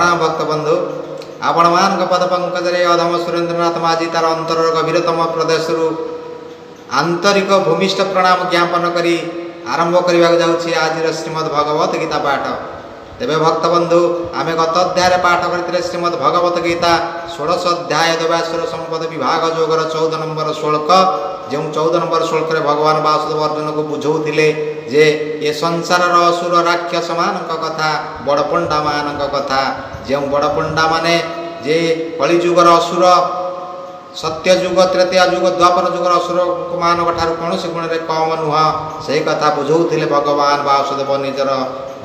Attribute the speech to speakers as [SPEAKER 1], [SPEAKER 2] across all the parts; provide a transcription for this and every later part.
[SPEAKER 1] प्रणाम भक्त बंधु आपण मान पद पंकज अधम सुरेन्द्रनाथ माझी तार अंतर गभीरतम प्रदेश आंतरिक भूमिष्ठ प्रणाम ज्ञापन करी आरंभ करने जाऊँगी आज श्रीमद् भगवत गीता पाठ। तेबे भक्त बंधु आमे गत अध्याय पाठ करते श्रीमद् भगवत गीता 16 अध्याय देवासुर संपद विभाग जोगर 14 नंबर श्लोक। जो 14 नंबर श्लोक रे भगवान वासुदेव अर्जुन को बुझौथिले जे ये संसार असुर राक्षस मान कथा बड़पंडा मान कथा जो बड़पंडा माने जे कलिजुगर असुर सत्य युग त्रेतया युग द्वापर युगर असुर मान कौन से गुण कम नुह से कथा बुझौथिले भगवान वासुदेव निजर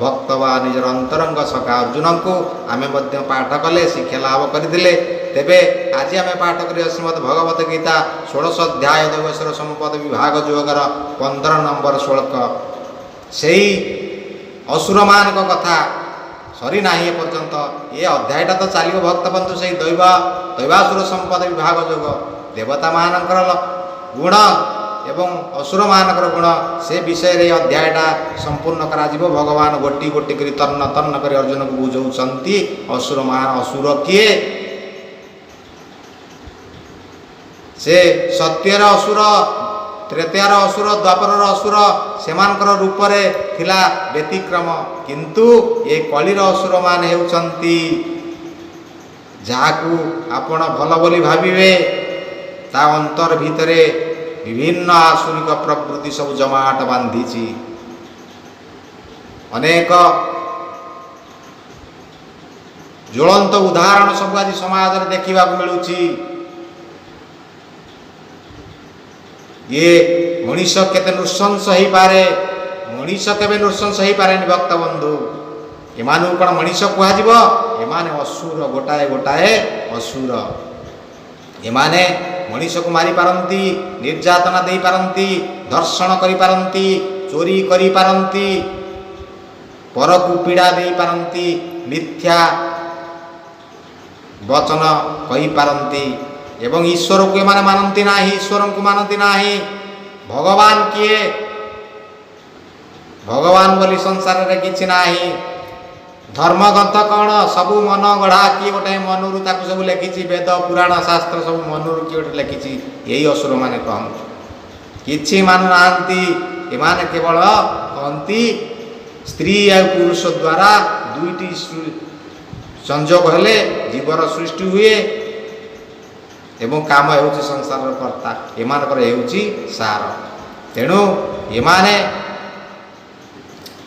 [SPEAKER 1] भक्त बा निजर अंतरंग सखा अर्जुन को आमे मध्य पाठ कले शिक्षा लाभ करथिले। तेबे आज आमे पाठ करिया श्रीमद् भगवत गीता 16 अध्याय देवस्वर संपद विभाग जोगर 15 नंबर श्लोक। सेई असुर मान कथा सरी ना पर्यंत ये अध्यायटा तो चलो भक्त बंधु से दैवासुर संपद विभाग जोग देवता मानकर गुण एवं असुर मानकर गुण से विषय रे अध्यायटा संपूर्ण करा जिवो। भगवान गोटी गोटी करी तन्न तन्न करी अर्जुन को बुझौछंती असुर मान असुर किए से सत्यर असुर त्रेतयार असुर द्वापर असुर सेमानकर रूप रे थिला व्यतिक्रम किंतु ये कलिर असुर मान हेउछंती जाकू आपण भल बोली भाविबे ता अंतर भितरे विभिन्न आसुरिक प्रवृत्ति सब जमाट बांधीची। अनेक ज्वलंत उदाहरण सब आज समाज रे देखिबा को मिलुची। ये मनीष केते नृशंस हो पारे मनीष केबे नृशंस हो पारे भक्त बंधु एमान कौन मनीष कहुब एमाने असुर गोटाए गोटाए असुर एमाने मनीष को मारी पारंती निर्यातना दे पारंती धर्षण करी पारंती चोरी करी पारंती पर को पीड़ा दे पारंती मिथ्या वचन कही पारंती एवं ईश्वर को एमाने मानती ना ईश्वर को मानती ना भगवान किए भगवान बोली संसार रे किछि नाही धर्मग्रंथ कौन सबू मन गढ़ा किए गोटे मनरू ताकू सब लिखी वेद पुराण शास्त्र सब मनरू किए गोटे लिखी यही असुर माने कहते किछि मान नांती एमाने केवल कहती स्त्री या पुरुष द्वारा दुईटी संजोग हेले जीवर सृष्टि हुए एवं काम हेउछि संसार कर्ता एमानकर हेउछि सार। तेणु एमाने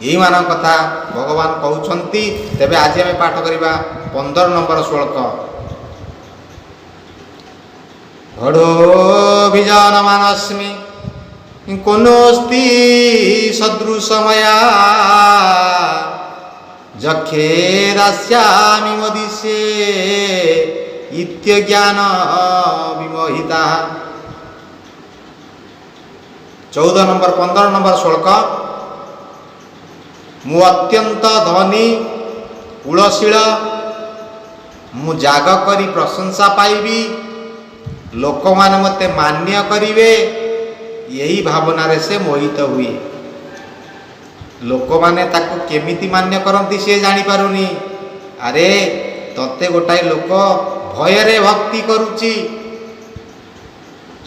[SPEAKER 1] यही मान कथा भगवान कहउछंती। तेबे आज आमे पाठ करिबा 15 नंबर श्लोक। घड़ो विजान मानस्मि कोनोस्ति सदृशमया जखे दास्यामि मोदिसे इत्य ज्ञान विमोहिता। 14 नंबर 15 नंबर श्लोक। मु अत्यंत धनी कुलशील मु जाग करी प्रशंसा पाइबी लोक माने मते मान्य करिवे यही भावना रे से मोहित हुए। लोक माने ताको केमिति मान्य करंती से जानी पारुनी। अरे तते गोटाई लोक भय रे भक्ति करूची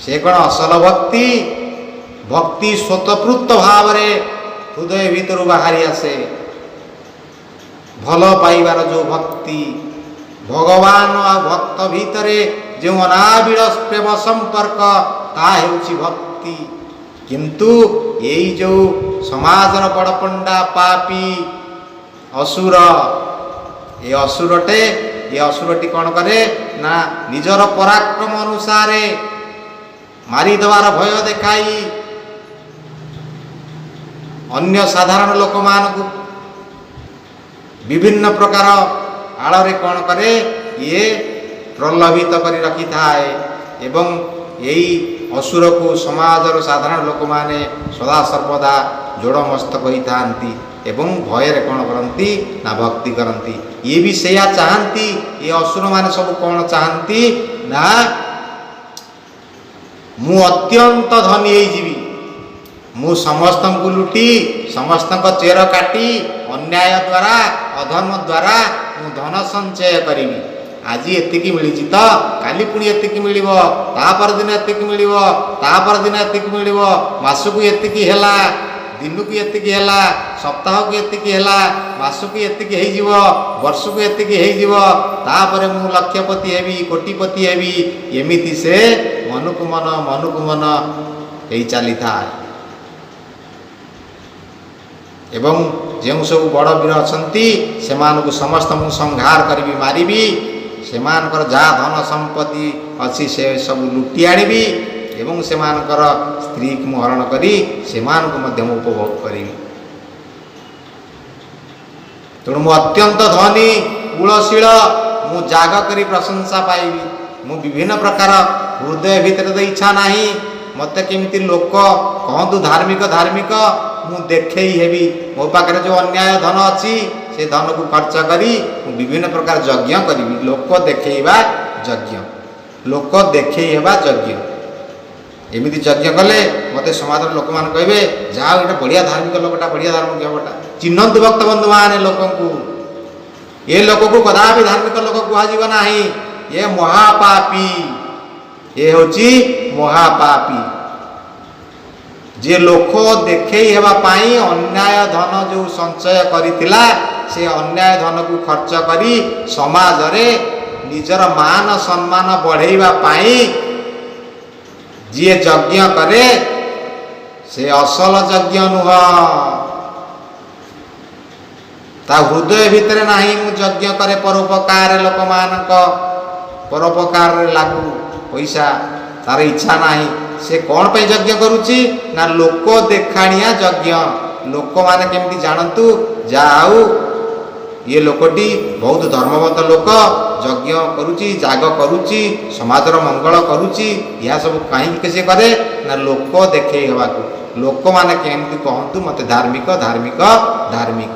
[SPEAKER 1] से कोन असल भक्ति भक्ति स्वतःपूत भाव रे हृदय भीतर बाहरी आसे भल पाइबार जो भक्ति भगवान और भक्त भितरे जो अनाबिल प्रेम संपर्क ता हेउछि भक्ति। किंतु यही जो समाजर बड़पंडा पापी असुर ये असुरटी कौन करे ना निजर पराक्रम अनुसारे मारिदेवार भय देखाई अन्य साधारण लोक मान को विभिन्न प्रकार आड़े कौन करे ये प्रलोभित करी रखी थाए एवं यही असुर को समाजर साधारण लोक माने सदा सर्वदा जोड़मस्तक होता एवं भय कौन करती ना भक्ति करती। ये भी सेया चाहती ये असुर माने सब कौन चाहती ना मु अत्यंत धनी होइजिबी मु समस्त को लुटी समस्त चेर काटी अन्याय द्वारा अधर्म द्वारा ମୁଁ ଧନ ସଞ୍ଚୟ କରିବି। ଆଜି ଏତିକି ମିଳିଛି ତ କାଲି ପୁଣି ଏତିକି ମିଳିବ, ତାପର ଦିନ ଏତିକି ମିଳିବ, ତାପର ଦିନ ଏତିକି ମିଳିବ, ମାସକୁ ଏତିକି ହେଲା, ଦିନକୁ ଏତିକି ହେଲା, ସପ୍ତାହକୁ ଏତିକି ହେଲା, ମାସକୁ ଏତିକି ହେଇଯିବ, ବର୍ଷକୁ ଏତିକି ହେଇଯିବ, ତାପରେ ମୁଁ ଲକ୍ଷପତି ହେବି, କୋଟିପତି ହେବି। ଏମିତି ସେ ମନକୁ ମନ ହେଇ ଚାଲିଥାଏ। ଏବଂ ଯେଉଁ ସବୁ ବଡ଼ ବୀର ଅଛନ୍ତି ସେମାନଙ୍କୁ ସମସ୍ତଙ୍କୁ ସଂହାର କରିବି, ମାରିବି। ସେମାନଙ୍କର ଯାହା ଧନ ସମ୍ପତ୍ତି ଅଛି ସେ ସବୁ ଲୁଟି ଆଣିବି ଏବଂ ସେମାନଙ୍କର ସ୍ତ୍ରୀକୁ ମୁଁ ହରଣ କରି ସେମାନଙ୍କୁ ମଧ୍ୟ ମୁଁ ଉପଭୋଗ କରିବି। ତେଣୁ ମୁଁ ଅତ୍ୟନ୍ତ ଧନୀ, କୁଳଶୀଳ, ମୁଁ ଯାଗ କରି ପ୍ରଶଂସା ପାଇବି। ମୁଁ ବିଭିନ୍ନ ପ୍ରକାର ହୃଦୟ ଭିତରେ ତ ଇଚ୍ଛା ନାହିଁ ମୋତେ କେମିତି ଲୋକ କହନ୍ତୁ ଧାର୍ମିକ ଧାର୍ମିକ, ମୁଁ ଦେଖେଇ ହେବି। ମୋ ପାଖରେ ଯେଉଁ ଅନ୍ୟାୟ ଧନ ଅଛି ସେ ଧନକୁ ଖର୍ଚ୍ଚ କରି ମୁଁ ବିଭିନ୍ନ ପ୍ରକାର ଯଜ୍ଞ କରିବି। ଲୋକ ଦେଖେଇବା ଯଜ୍ଞ, ଲୋକ ଦେଖେଇ ହେବା ଯଜ୍ଞ। ଏମିତି ଯଜ୍ଞ କଲେ ମୋତେ ସମାଜର ଲୋକମାନେ କହିବେ ଯାହା ହଉ ଏଇଟା ବଢ଼ିଆ ଧାର୍ମିକ ଲୋକଟା, ବଢ଼ିଆ ଧାର୍ମିକ ଲୋକଟା। ଚିହ୍ନନ୍ତୁ ଭକ୍ତବନ୍ଧୁମାନେ ଲୋକଙ୍କୁ। ଏ ଲୋକକୁ କଦାପି ଧାର୍ମିକ ଲୋକ କୁହାଯିବ ନାହିଁ। ଏ ମହାପାପୀ, ଏ ହେଉଛି ମହାପାପୀ। ଯିଏ ଲୋକ ଦେଖେଇ ହେବା ପାଇଁ ଅନ୍ୟାୟ ଧନ ଯେଉଁ ସଞ୍ଚୟ କରିଥିଲା ସେ ଅନ୍ୟାୟ ଧନକୁ ଖର୍ଚ୍ଚ କରି ସମାଜରେ ନିଜର ମାନ ସମ୍ମାନ ବଢ଼େଇବା ପାଇଁ ଯିଏ ଯଜ୍ଞ କରେ ସେ ଅସଲ ଯଜ୍ଞ ନୁହଁ। ତା ହୃଦୟ ଭିତରେ ନାହିଁ ମୁଁ ଯଜ୍ଞ କରେ ପରୋପକାର, ଲୋକମାନଙ୍କ ପରୋପକାରରେ ଲାଗୁ ପଇସା, ତାର ଇଚ୍ଛା ନାହିଁ। ସେ କ'ଣ ପାଇଁ ଯଜ୍ଞ କରୁଛି ନା ଲୋକ ଦେଖାଣିଆ ଯଜ୍ଞ। ଲୋକମାନେ କେମିତି ଜାଣନ୍ତୁ ଯାହା ହଉ ଇଏ ଲୋକଟି ବହୁତ ଧର୍ମବନ୍ତ ଲୋକ, ଯଜ୍ଞ କରୁଛି, ଯାଗ କରୁଛି, ସମାଜର ମଙ୍ଗଳ କରୁଛି। ଏହା ସବୁ କାହିଁକି ସେ କରେ ନା ଲୋକ ଦେଖେଇ ହେବାକୁ, ଲୋକମାନେ କେମିତି କହନ୍ତୁ ମୋତେ ଧାର୍ମିକ ଧାର୍ମିକ ଧାର୍ମିକ।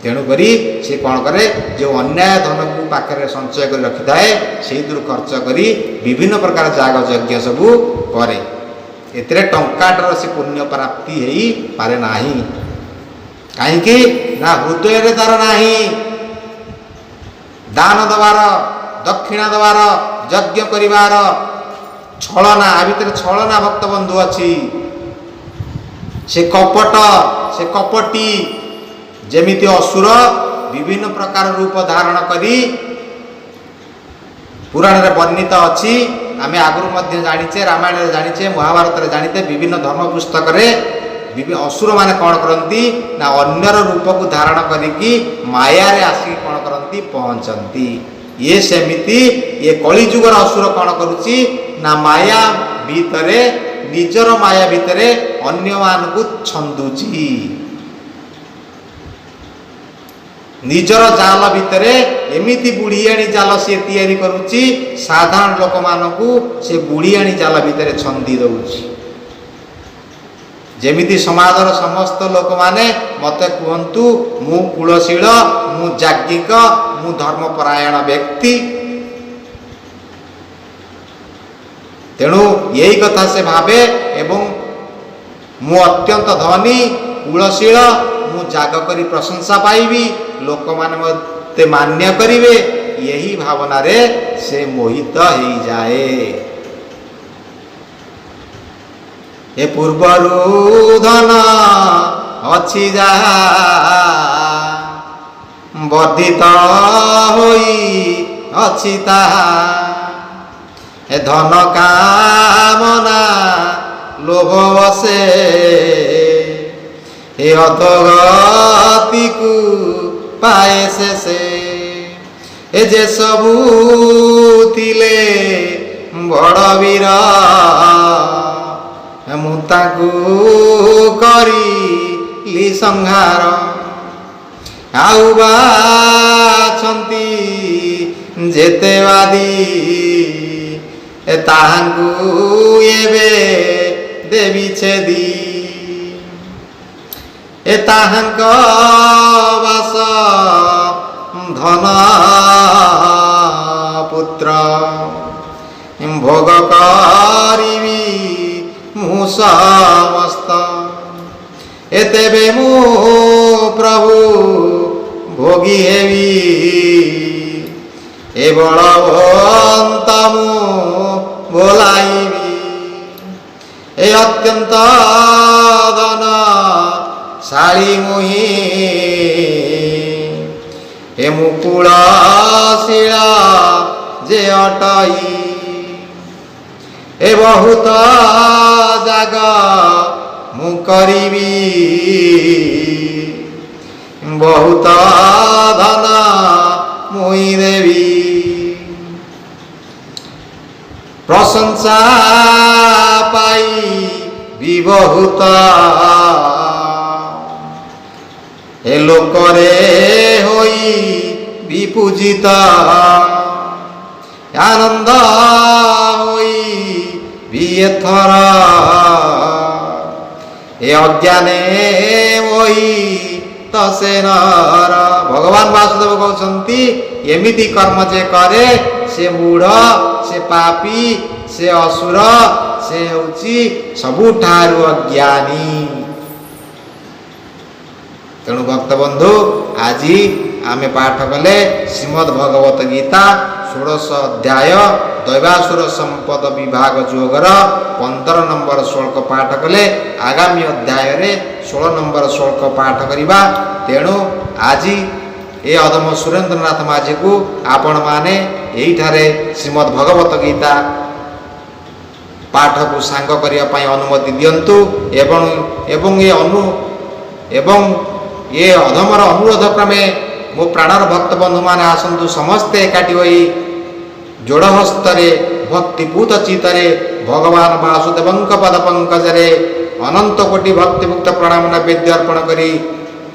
[SPEAKER 1] ତେଣୁକରି ସେ କ'ଣ କରେ, ଯେଉଁ ଅନ୍ୟାୟ ଧନକୁ ପାଖରେ ସଞ୍ଚୟ କରି ରଖିଥାଏ ସେଇଥିରୁ ଖର୍ଚ୍ଚ କରି ବିଭିନ୍ନ ପ୍ରକାର ଯାଗ ଯଜ୍ଞ ସବୁ କରେ। ଏଥିରେ ଟଙ୍କାଟାର ସେ ପୁଣ୍ୟ ପ୍ରାପ୍ତି ହେଇପାରେ ନାହିଁ। କାହିଁକି ନା ହୃଦୟରେ ତାର ନାହିଁ ଦାନ ଦେବାର, ଦକ୍ଷିଣା ଦେବାର, ଯଜ୍ଞ କରିବାର ଛଳନା। ଆ ଭିତରେ ଛଳନା ଭକ୍ତବନ୍ଧୁ ଅଛି। ସେ କପଟ, ସେ କପଟି। ଯେମିତି ଅସୁର ବିଭିନ୍ନ ପ୍ରକାର ରୂପ ଧାରଣ କରି ପୁରାଣରେ ବର୍ଣ୍ଣିତ ଅଛି, ଆମେ ଆଗରୁ ମଧ୍ୟ ଜାଣିଛେ, ରାମାୟଣରେ ଜାଣିଛେ, ମହାଭାରତରେ ଜାଣିଛେ, ବିଭିନ୍ନ ଧର୍ମ ପୁସ୍ତକରେ ଅସୁରମାନେ କ'ଣ କରନ୍ତି ନା ଅନ୍ୟର ରୂପକୁ ଧାରଣ କରିକି ମାୟାରେ ଆସିକି କ'ଣ କରନ୍ତି ପହଞ୍ଚନ୍ତି। ଇଏ ସେମିତି, ଇଏ କଳିଯୁଗର ଅସୁର କ'ଣ କରୁଛି ନା ମାୟା ଭିତରେ, ନିଜର ମାୟା ଭିତରେ ଅନ୍ୟମାନଙ୍କୁ ଛନ୍ଦୁଛି। ନିଜର ଜାଲ ଭିତରେ ଏମିତି ବୁଢ଼ିଆଣୀ ଜାଲ ସିଏ ତିଆରି କରୁଛି, ସାଧାରଣ ଲୋକମାନଙ୍କୁ ସେ ବୁଢ଼ିଆଣୀ ଜାଲ ଭିତରେ ଛନ୍ଦି ଦେଉଛି। ଯେମିତି ସମାଜର ସମସ୍ତ ଲୋକମାନେ ମୋତେ କୁହନ୍ତୁ ମୁଁ କୁଳଶୀଳ, ମୁଁ ଯାଜ୍ଞିକ, ମୁଁ ଧର୍ମପରାୟଣ ବ୍ୟକ୍ତି। ତେଣୁ ଏଇ କଥା ସେ ଭାବେ ଏବଂ ମୁଁ ଅତ୍ୟନ୍ତ ଧନୀ, କୁଳଶୀଳ, ମୁଁ ଯାଗ କରି ପ୍ରଶଂସା ପାଇବି, ଲୋକମାନେ ମୋତେ ମାନ୍ୟ କରିବେ, ଏହି ଭାବନାରେ ସେ ମୋହିତ ହେଇଯାଏ। ଏ ପୂର୍ବରୁ ଧନ ଅଛି ଯାହା ବର୍ଦ୍ଧିତ ହୋଇ ଅଛି ତାହା, ଏ ଧନ କାମନା ଲୋଭ ବସେ ଏ ଅଧଗତିକୁ ପାଏ ଶେଷେ। ଏ ଯେ ସବୁ ଥିଲେ ବଡ଼ ବୀର ମୁଁ ତାଙ୍କୁ କରିଲି ସଂହାର, ଆଉ ବାଛନ୍ତି ଯେତେ ବାଦୀ ତାହାଙ୍କୁ ଏବେ ଦେବି ଛେଦି। ଏ ତାହାଙ୍କ ବାସ ଧନ ପୁତ୍ର ଭୋଗ କରିବି ମୁଁ ସମସ୍ତ। ଏ ତେବେ ମୁଁ ପ୍ରଭୁ ଭୋଗୀ ହେବି বলবন্ত মু বোলাইবি এই অত্যন্ত ধন শাড়ী মুহি এ মুকুଳ শিলা যে অটই এ বহুত জাগ মু করিবি বহুত ধন মুই দেবি প্রশংসা পাই বিবহুত এ লোকরে হই বিপূজিত আনন্দ হই বিএথর এ অজ্ঞানে ওই তসে নর ভগবান বাସୁদেব কହୁଛନ୍ତି ଏମିତି କର୍ମ ଯେ କରେ ସେ ମୂଢ଼ ସେ ପାପୀ ସେ ଅସୁର ସେ ହେଉଛି ସବୁଠାରୁ ଅଜ୍ଞାନୀ। ତେଣୁ ଭକ୍ତବନ୍ଧୁ ଆଜି ଆମେ ପାଠ କଲେ ଶ୍ରୀମଦ୍ ଭଗବତ ଗୀତା 16 ଅଧ୍ୟାୟ ଦୈବାସୁର ସମ୍ପଦ ବିଭାଗ ଯୋଗର 15 ନମ୍ବର ଶ୍ଲୋକ ପାଠ କଲେ। ଆଗାମୀ ଅଧ୍ୟାୟରେ 16 ନମ୍ବର ଶ୍ଲୋକ ପାଠ କରିବା। ତେଣୁ ଆଜି ଏ ଅଧମ ସୁରେନ୍ଦ୍ରନାଥ ମାଝୀକୁ ଆପଣମାନେ ଏଇଠାରେ ଶ୍ରୀମଦ୍ ଭଗବତ ଗୀତା ପାଠକୁ ସାଙ୍ଗ କରିବା ପାଇଁ ଅନୁମତି ଦିଅନ୍ତୁ ଏବଂ ଏ ଅଧମର ଅନୁରୋଧ କ୍ରମେ ମୋ ପ୍ରାଣର ଭକ୍ତ ବନ୍ଧୁମାନେ ଆସନ୍ତୁ ସମସ୍ତେ ଏକାଠି ହୋଇ ଯୋଡ଼ ହସ୍ତରେ ଭକ୍ତିପୂତ ଚିତ୍ତରେ ଭଗବାନ ବାସୁଦେବଙ୍କ ପଦ ପଙ୍କଜରେ ଅନନ୍ତ କୋଟି ଭକ୍ତିମୁକ୍ତ ପ୍ରଣାମ ନୈବେଦ୍ୟ ଅର୍ପଣ କରି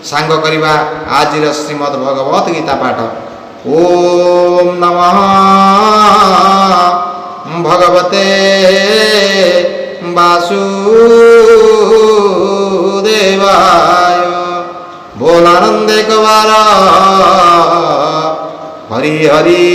[SPEAKER 1] ସାଙ୍ଗ କରିବା ଆଜିର ଶ୍ରୀମଦ୍ ଭଗବତ ଗୀତା ପାଠ। ଓମ୍ ନମଃ ଭଗବତେ ବାସୁଦେବାୟ बोल आनंद एक बार हरि हरि।